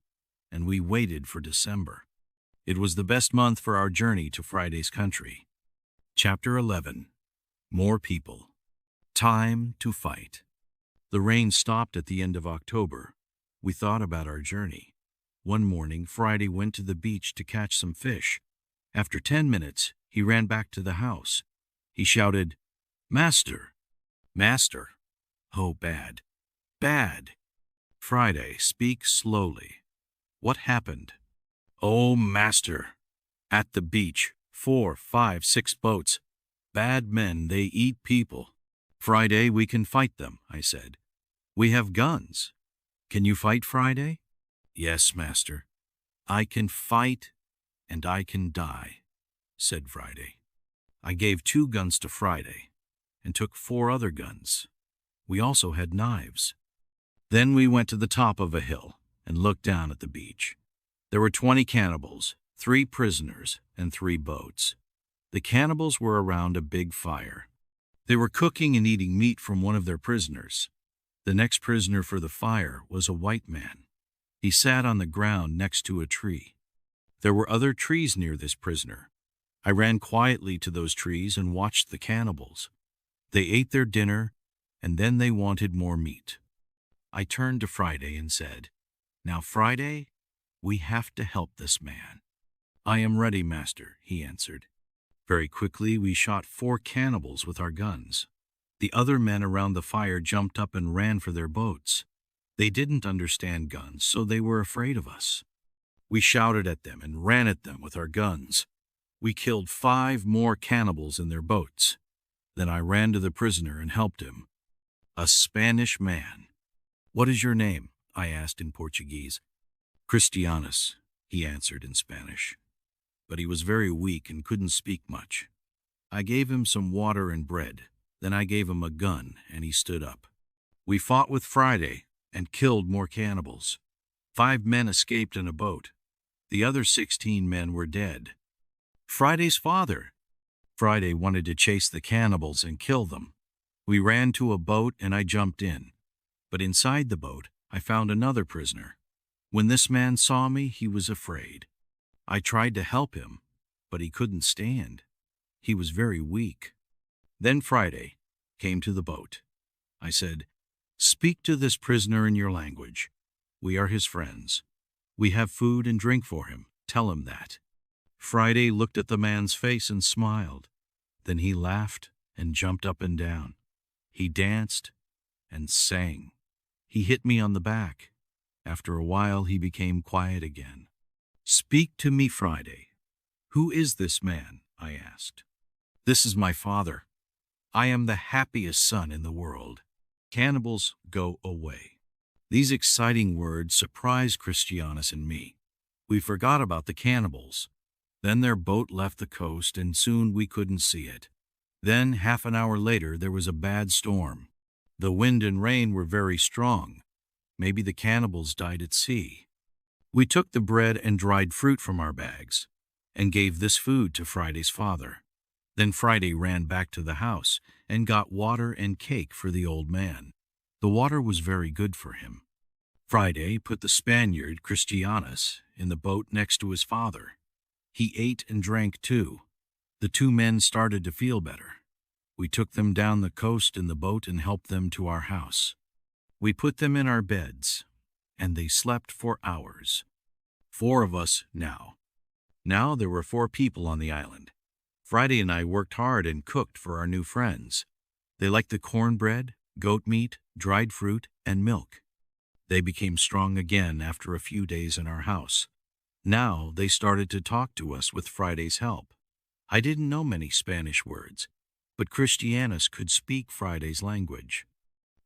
And we waited for December. It was the best month for our journey to Friday's country. Chapter 11. More People. Time to fight. The rain stopped at the end of October. We thought about our journey. One morning, Friday went to the beach to catch some fish. After 10 minutes, he ran back to the house. He shouted, Master! Master! Oh, bad! Bad! Friday, speak slowly. What happened? Oh, Master! At the beach, 4, 5, 6 boats. Bad men, they eat people. Friday, we can fight them, I said. We have guns. Can you fight, Friday? Yes, Master. I can fight and I can die, said Friday. I gave 2 guns to Friday and took 4 other guns. We also had knives. Then we went to the top of a hill and looked down at the beach. There were 20 cannibals, 3 prisoners, and 3 boats. The cannibals were around a big fire. They were cooking and eating meat from one of their prisoners. The next prisoner for the fire was a white man. He sat on the ground next to a tree. There were other trees near this prisoner. I ran quietly to those trees and watched the cannibals. They ate their dinner, and then they wanted more meat. I turned to Friday and said, Now, Friday, we have to help this man. I am ready, Master, he answered. Very quickly, we shot 4 cannibals with our guns. The other men around the fire jumped up and ran for their boats. They didn't understand guns, so they were afraid of us. We shouted at them and ran at them with our guns. We killed 5 more cannibals in their boats. Then I ran to the prisoner and helped him. A Spanish man. What is your name? I asked in Portuguese. Christianus, he answered in Spanish. But he was very weak and couldn't speak much. I gave him some water and bread. Then I gave him a gun, and he stood up. We fought with Friday and killed more cannibals. 5 men escaped in a boat. The other 16 men were dead. Friday's father. Friday wanted to chase the cannibals and kill them. We ran to a boat and I jumped in. But inside the boat, I found another prisoner. When this man saw me, he was afraid. I tried to help him, but he couldn't stand. He was very weak. Then Friday came to the boat. I said, Speak to this prisoner in your language. We are his friends. We have food and drink for him. Tell him that. Friday looked at the man's face and smiled. Then he laughed and jumped up and down. He danced and sang. He hit me on the back. After a while, he became quiet again. "Speak to me, Friday. Who is this man?" I asked. "This is my father. I am the happiest son in the world." Cannibals, go away. These exciting words surprised Christianus and me. We forgot about the cannibals. Then their boat left the coast, and soon we couldn't see it. Then, half an hour later, there was a bad storm. The wind and rain were very strong. Maybe the cannibals died at sea. We took the bread and dried fruit from our bags and gave this food to Friday's father. Then Friday ran back to the house and got water and cake for the old man. The water was very good for him. Friday put the Spaniard, Christianus, in the boat next to his father. He ate and drank too. The two men started to feel better. We took them down the coast in the boat and helped them to our house. We put them in our beds, and they slept for hours. 4 of us now. Now there were 4 people on the island. Friday and I worked hard and cooked for our new friends. They liked the cornbread, goat meat, dried fruit, and milk. They became strong again after a few days in our house. Now they started to talk to us with Friday's help. I didn't know many Spanish words, but Christianus could speak Friday's language.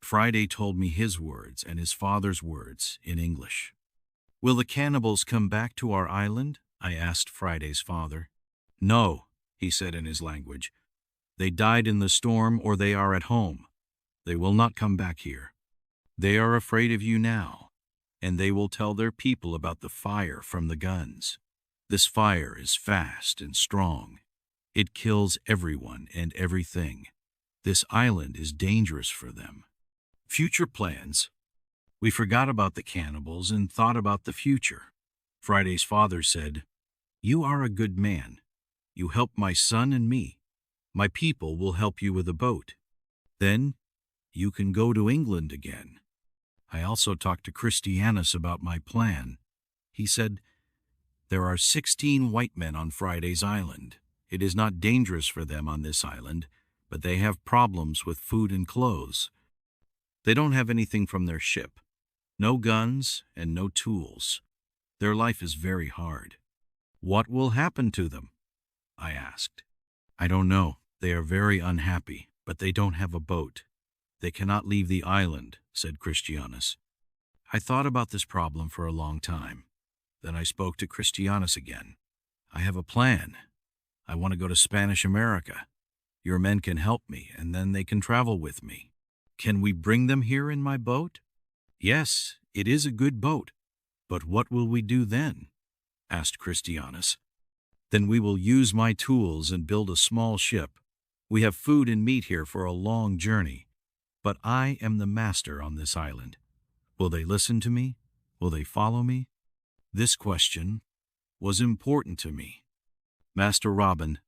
Friday told me his words and his father's words in English. "Will the cannibals come back to our island?" I asked Friday's father. "No," he said in his language. "They died in the storm, or they are at home. They will not come back here. They are afraid of you now, and they will tell their people about the fire from the guns. This fire is fast and strong. It kills everyone and everything. This island is dangerous for them." Future plans. We forgot about the cannibals and thought about the future. Friday's father said, "You are a good man. You helped my son and me. My people will help you with a boat. Then you can go to England again." I also talked to Christianus about my plan. He said, "There are 16 white men on Friday's island. It is not dangerous for them on this island, but they have problems with food and clothes. They don't have anything from their ship. No guns and no tools. Their life is very hard." "What will happen to them?" I asked. "I don't know. They are very unhappy, but they don't have a boat. They cannot leave the island," said Christianus. I thought about this problem for a long time. Then I spoke to Christianus again. "I have a plan. I want to go to Spanish America. Your men can help me, and then they can travel with me. Can we bring them here in my boat?" "Yes, it is a good boat. But what will we do then?" asked Christianus. "Then we will use my tools and build a small ship. We have food and meat here for a long journey. But I am the master on this island. Will they listen to me? Will they follow me?" This question was important to me. "Master Robin,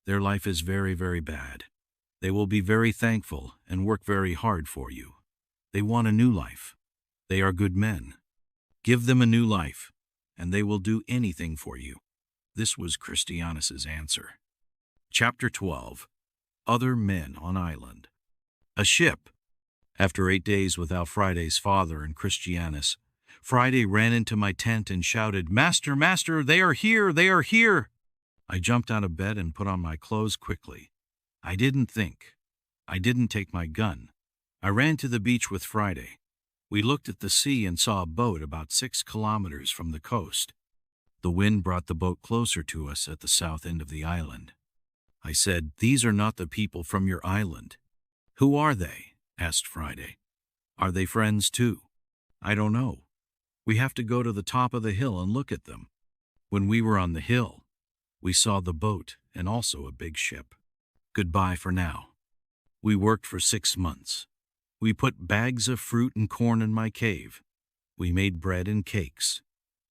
their life is very, very bad. They will be very thankful and work very hard for you. They want a new life. They are good men. Give them a new life, and they will do anything for you." This was Christianus's answer. Chapter 12. Other Men on Island. A ship. After 8 days without Friday's father and Christianus, Friday ran into my tent and shouted, "Master, master, they are here, they are here!" I jumped out of bed and put on my clothes quickly. I didn't think. I didn't take my gun. I ran to the beach with Friday. We looked at the sea and saw a boat about 6 kilometers from the coast. The wind brought the boat closer to us at the south end of the island. I said, "These are not the people from your island." "Who are they?" asked Friday. "Are they friends too?" "I don't know. We have to go to the top of the hill and look at them." When we were on the hill, we saw the boat and also a big ship. Goodbye for now. We worked for 6 months. We put bags of fruit and corn in my cave. We made bread and cakes.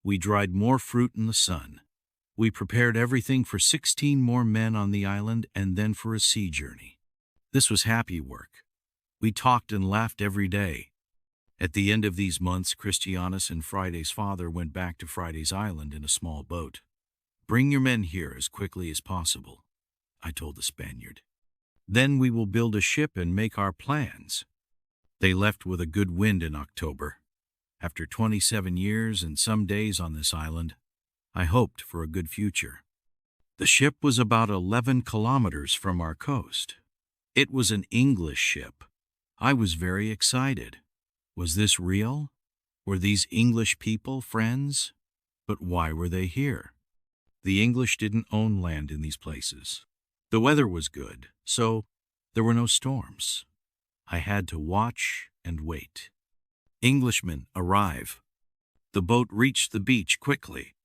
We dried more fruit in the sun. We prepared everything for 16 more men on the island and then for a sea journey. This was happy work. We talked and laughed every day. At the end of these months, Christianus and Friday's father went back to Friday's island in a small boat. "Bring your men here as quickly as possible," I told the Spaniard. "Then we will build a ship and make our plans." They left with a good wind in October. After 27 years and some days on this island, I hoped for a good future. The ship was about 11 kilometers from our coast. It was an English ship. I was very excited. Was this real? Were these English people friends? But why were they here? The English didn't own land in these places. The weather was good, so there were no storms. I had to watch and wait. Englishmen arrive. The boat reached the beach quickly.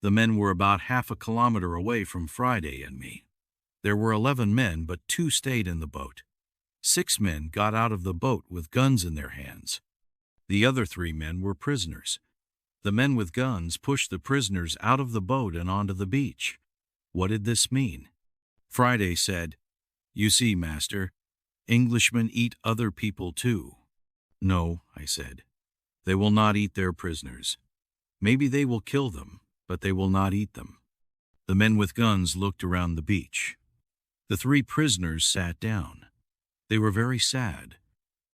The men were about half a kilometer away from Friday and me. There were 11 men, but 2 stayed in the boat. 6 men got out of the boat with guns in their hands. The other 3 men were prisoners. The men with guns pushed the prisoners out of the boat and onto the beach. What did this mean? Friday said, "You see, master, Englishmen eat other people too." "No," I said. "They will not eat their prisoners. Maybe they will kill them, but they will not eat them." The men with guns looked around the beach. The 3 prisoners sat down. They were very sad.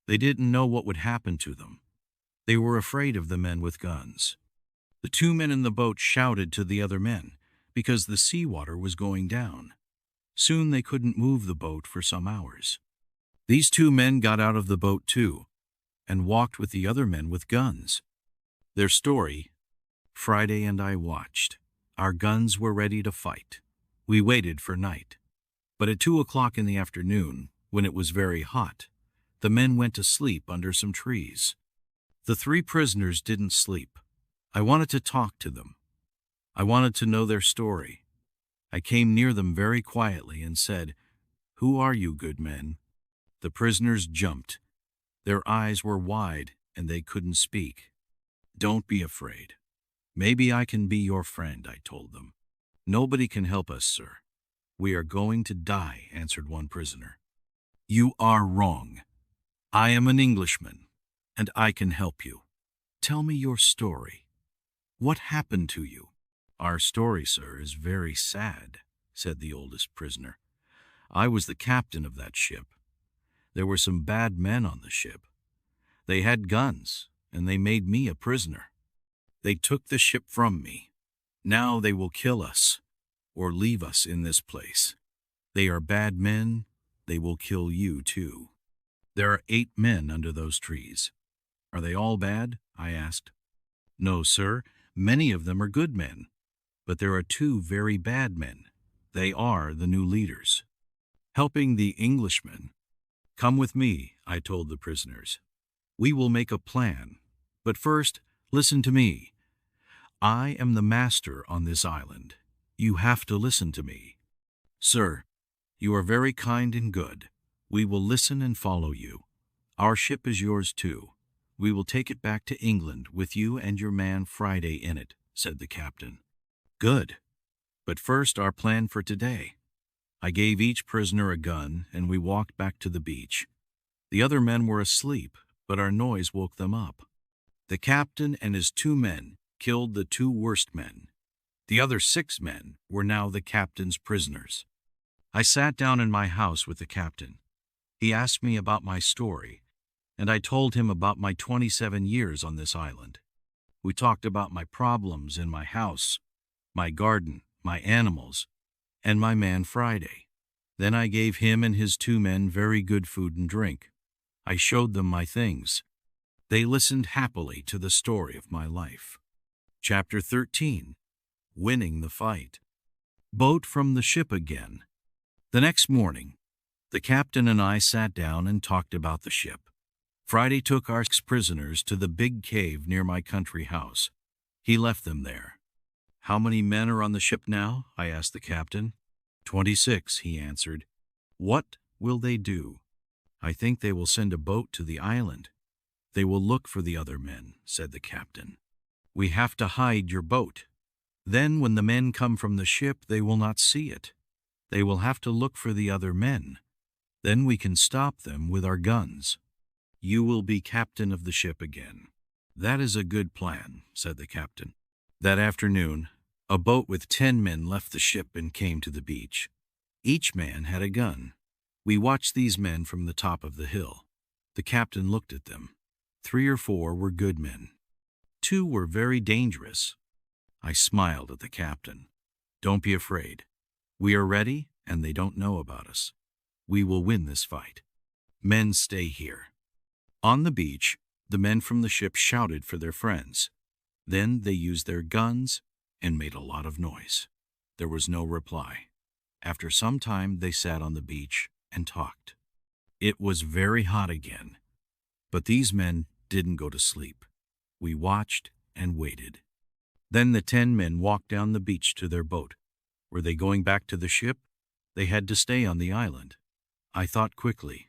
They didn't know what would happen to them. They were afraid of the men with guns. The 2 men in the boat shouted to the other men because the seawater was going down. Soon they couldn't move the boat for some hours. These 2 men got out of the boat too and walked with the other men with guns. Their story: Friday and I watched. Our guns were ready to fight. We waited for night. But at 2 o'clock in the afternoon, when it was very hot, the men went to sleep under some trees. The 3 prisoners didn't sleep. I wanted to talk to them. I wanted to know their story. I came near them very quietly and said, "Who are you, good men?" The prisoners jumped. Their eyes were wide and they couldn't speak. "Don't be afraid. Maybe I can be your friend," I told them. "Nobody can help us, sir. We are going to die," answered one prisoner. "You are wrong. I am an Englishman, and I can help you. Tell me your story. What happened to you?" "Our story, sir, is very sad," said the oldest prisoner. "I was the captain of that ship. There were some bad men on the ship. They had guns, and they made me a prisoner. They took the ship from me. Now they will kill us, or leave us in this place. They are bad men. They will kill you too. There are 8 men under those trees. Are they all bad?" I asked. "No, sir. Many of them are good men. But there are 2 very bad men. They are the new leaders." Helping the Englishmen. "Come with me," I told the prisoners. "We will make a plan. But first, listen to me. I am the master on this island. You have to listen to me. Sir, you are very kind and good. We will listen and follow you. Our ship is yours too. We will take it back to England with you and your man Friday in it," said the captain. "Good. But first, our plan for today." I gave each prisoner a gun, and we walked back to the beach. The other men were asleep, but our noise woke them up. The captain and his 2 men killed the 2 worst men. The other 6 men were now the captain's prisoners. I sat down in my house with the captain. He asked me about my story, and I told him about my 27 years on this island. We talked about my problems in my house, my garden, my animals, and my man Friday. Then I gave him and his 2 men very good food and drink. I showed them my things. They listened happily to the story of my life. Chapter 13. Winning the Fight. Boat from the ship again. The next morning, the captain and I sat down and talked about the ship. Friday took our 6 prisoners to the big cave near my country house. He left them there. "How many men are on the ship now?" I asked the captain. 26, he answered. "What will they do?" "I think they will send a boat to the island. They will look for the other men," said the captain. "We have to hide your boat. Then when the men come from the ship, they will not see it. They will have to look for the other men. Then we can stop them with our guns. You will be captain of the ship again." "That is a good plan," said the captain. That afternoon, a boat with 10 men left the ship and came to the beach. Each man had a gun. We watched these men from the top of the hill. The captain looked at them. 3 or 4 were good men. 2 were very dangerous. I smiled at the captain. Don't be afraid. We are ready, and they don't know about us. We will win this fight. Men, stay here. On the beach, the men from the ship shouted for their friends. Then they used their guns and made a lot of noise. There was no reply. After some time, they sat on the beach and talked. It was very hot again, but these men didn't go to sleep. We watched and waited. Then the 10 men walked down the beach to their boat. Were they going back to the ship? They had to stay on the island. I thought quickly.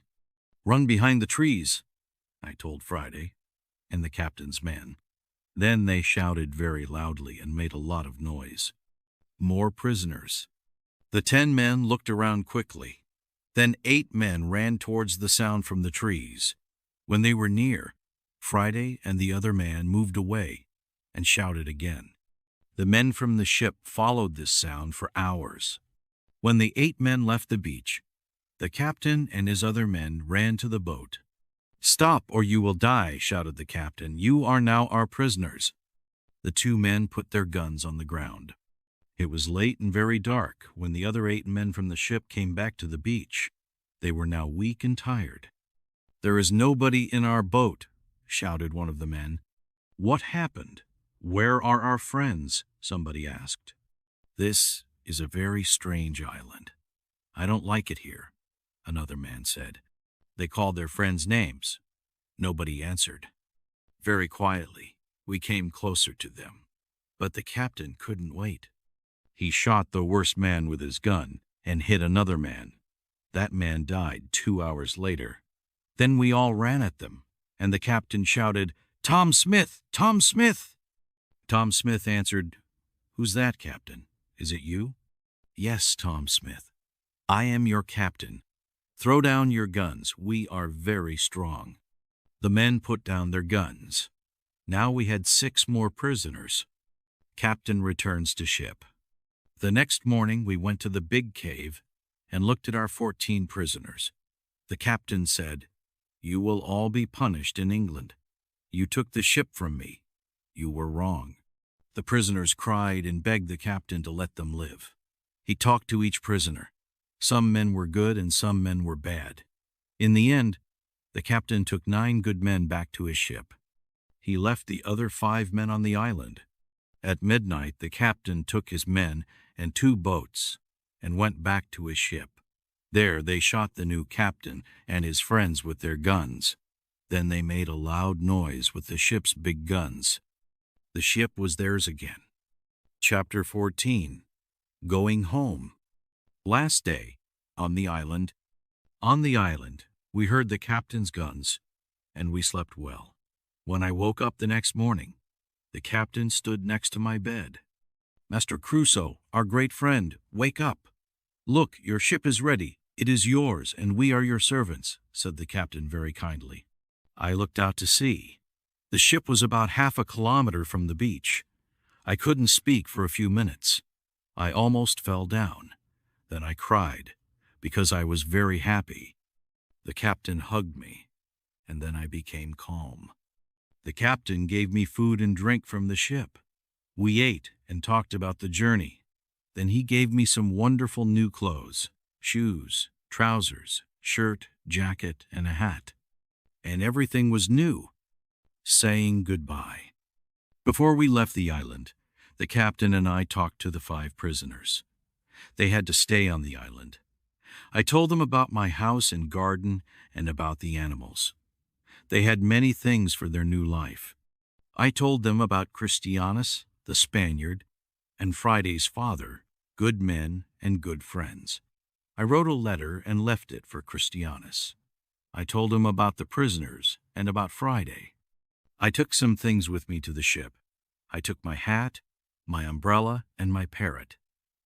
Run behind the trees, I told Friday and the captain's men. Then they shouted very loudly and made a lot of noise. More prisoners. The 10 men looked around quickly. Then 8 men ran towards the sound from the trees. When they were near, Friday and the other man moved away and shouted again. The men from the ship followed this sound for hours. When the 8 men left the beach, the captain and his other men ran to the boat. Stop, or you will die, shouted the captain. You are now our prisoners. The 2 men put their guns on the ground. It was late and very dark when the other 8 men from the ship came back to the beach. They were now weak and tired. There is nobody in our boat, shouted one of the men. What happened? Where are our friends? Somebody asked. This is a very strange island. I don't like it here, another man said. They called their friends names. Nobody answered. Very quietly, we came closer to them. But the captain couldn't wait. He shot the worst man with his gun and hit another man. That man died 2 hours later. Then we all ran at them, and the captain shouted, Tom Smith! Tom Smith! Tom Smith answered, Who's that, Captain? Is it you? Yes, Tom Smith. I am your captain. Throw down your guns. We are very strong. The men put down their guns. Now we had 6 more prisoners. Captain returns to ship. The next morning we went to the big cave and looked at our 14 prisoners. The captain said, You will all be punished in England. You took the ship from me. You were wrong. The prisoners cried and begged the captain to let them live. He talked to each prisoner. Some men were good and some men were bad. In the end, the captain took 9 good men back to his ship. He left the other 5 men on the island. At midnight, the captain took his men and 2 boats and went back to his ship. There they shot the new captain and his friends with their guns. Then they made a loud noise with the ship's big guns. The ship was theirs again. Chapter 14. Going Home. Last day, on the island, we heard the captain's guns, and we slept well. When I woke up the next morning, the captain stood next to my bed. Master Crusoe, our great friend, wake up. Look, your ship is ready. It is yours, and we are your servants, said the captain very kindly. I looked out to sea. The ship was about half a kilometer from the beach. I couldn't speak for a few minutes. I almost fell down. Then I cried, because I was very happy. The captain hugged me, and then I became calm. The captain gave me food and drink from the ship. We ate and talked about the journey. Then he gave me some wonderful new clothes, shoes, trousers, shirt, jacket, and a hat. And everything was new. Saying goodbye. Before we left the island, the captain and I talked to the 5 prisoners. They had to stay on the island. I told them about my house and garden and about the animals. They had many things for their new life. I told them about Christianus, the Spaniard, and Friday's father, good men and good friends. I wrote a letter and left it for Christianus. I told him about the prisoners and about Friday. I took some things with me to the ship. I took my hat, my umbrella, and my parrot.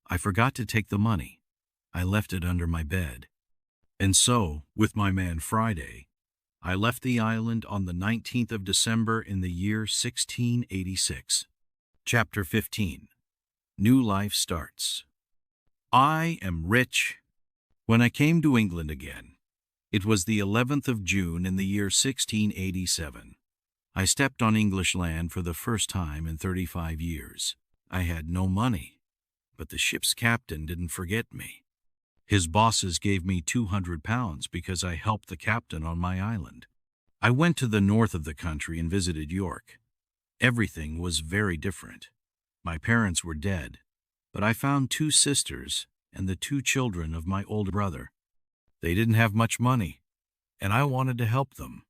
I forgot to take the money. I left it under my bed. And so, with my man Friday, I left the island on the 19th of December in the year 1686. Chapter 15. New Life Starts. I am rich. When I came to England again, it was the 11th of June in the year 1687. I stepped on English land for the first time in 35 years. I had no money, but the ship's captain didn't forget me. His bosses gave me £200 because I helped the captain on my island. I went to the north of the country and visited York. Everything was very different. My parents were dead, but I found 2 sisters and the 2 children of my older brother. They didn't have much money, and I wanted to help them.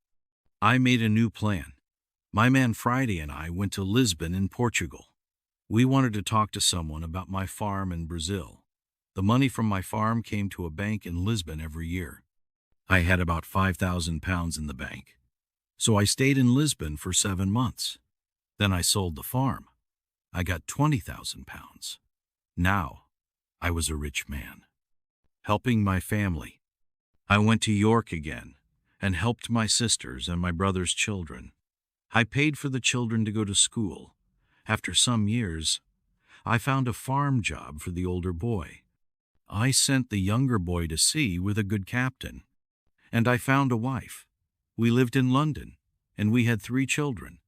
I made a new plan. My man Friday and I went to Lisbon in Portugal. We wanted to talk to someone about my farm in Brazil. The money from my farm came to a bank in Lisbon every year. I had about £5,000 in the bank. So I stayed in Lisbon for 7 months. Then I sold the farm. I got £20,000. Now, I was a rich man. Helping my family. I went to York again and helped my sisters and my brother's children. I paid for the children to go to school. After some years, I found a farm job for the older boy. I sent the younger boy to sea with a good captain. And I found a wife. We lived in London, and we had 3 children,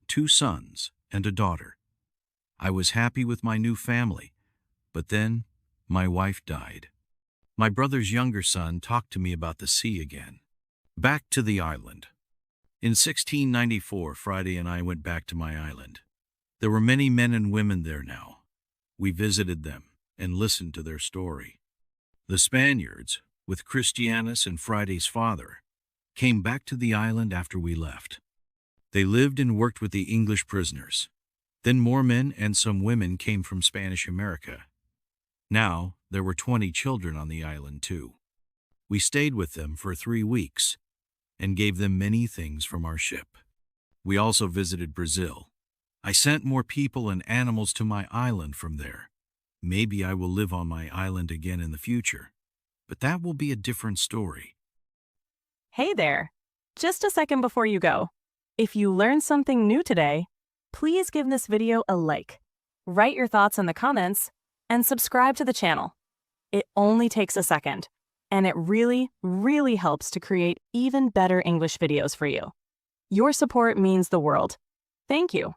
2 sons and a daughter. I was happy with my new family, but then my wife died. My brother's younger son talked to me about the sea again. Back to the island. In 1694, Friday and I went back to my island. There were many men and women there now. We visited them and listened to their story. The Spaniards, with Christianus and Friday's father, came back to the island after we left. They lived and worked with the English prisoners. Then more men and some women came from Spanish America. Now there were 20 children on the island too. We stayed with them for 3 weeks and gave them many things from our ship. We also visited Brazil. I sent more people and animals to my island from there. Maybe I will live on my island again in the future, but that will be a different story. Hey there! Just a second before you go. If you learned something new today, please give this video a like, write your thoughts in the comments, and subscribe to the channel. It only takes a second, and it really, really helps to create even better English videos for you. Your support means the world. Thank you.